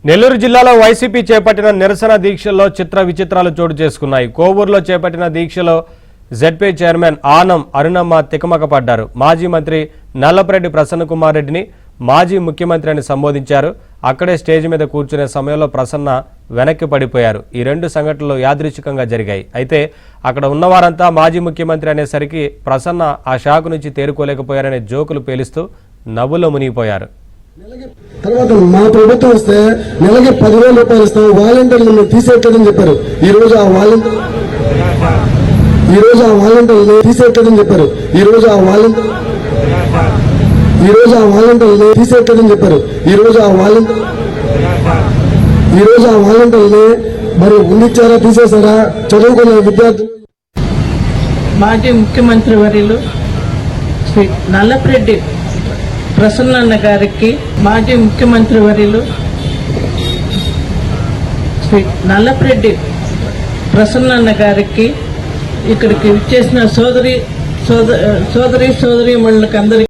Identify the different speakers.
Speaker 1: నెల్లూరు జిల్లాలో వైసీపీ చేపట్టిన నిరసన దీక్షల్లో చిత్ర విచిత్రాలు చోటు చేసుకున్నాయి. కోవూరులో చేపట్టిన దీక్షలో జెడ్పీ చైర్మన్ ఆనం అరుణమ్మ తికమక పడ్డారు. మాజీ మంత్రి నల్లపరెడ్డి ప్రసన్న కుమార్ రెడ్డిని మాజీ ముఖ్యమంత్రి అని సంబోధించారు. అక్కడే స్టేజ్ మీద కూర్చునే సమయంలో ప్రసన్న వెనక్కి పడిపోయారు. ఈ రెండు సంఘటనలు యాదృచ్ఛికంగా జరిగాయి. అయితే అక్కడ ఉన్నవారంతా మాజీ ముఖ్యమంత్రి అనేసరికి ప్రసన్న ఆ షాక్ నుంచి తేరుకోలేకపోయారనే జోకులు పేలుస్తూ నవ్వులో మునిగిపోయారు.
Speaker 2: తర్వాత మా ప్రభుత్వం వస్తే నెలకి 10,000 రూపాయలు ఇస్తాం, వాలంటీర్లు తీసేయట్లేదని చెప్పారు. ఈ రోజు ఆ వాలంటీర్లు తీసేయట్లేదని చెప్పారు. ఈ రోజు ఆ వాలంటీర్లు తీసేయట్లేదని చెప్పారు. ఈ రోజు ఆ వాలంటీర్లు మరి ఉండిచ్చారా, తీసేశారా? చదువుకునే విద్యార్థులు.
Speaker 3: మాజీ ముఖ్యమంత్రి వర్యులు శ్రీ నల్లపరెడ్డి ప్రసన్న గారికి, మాజీ ముఖ్యమంత్రి వర్యులు శ్రీ నల్లపరెడ్డి ప్రసన్న గారికి, ఇక్కడికి విచ్చేసిన సోదరీమణులకు అందరికీ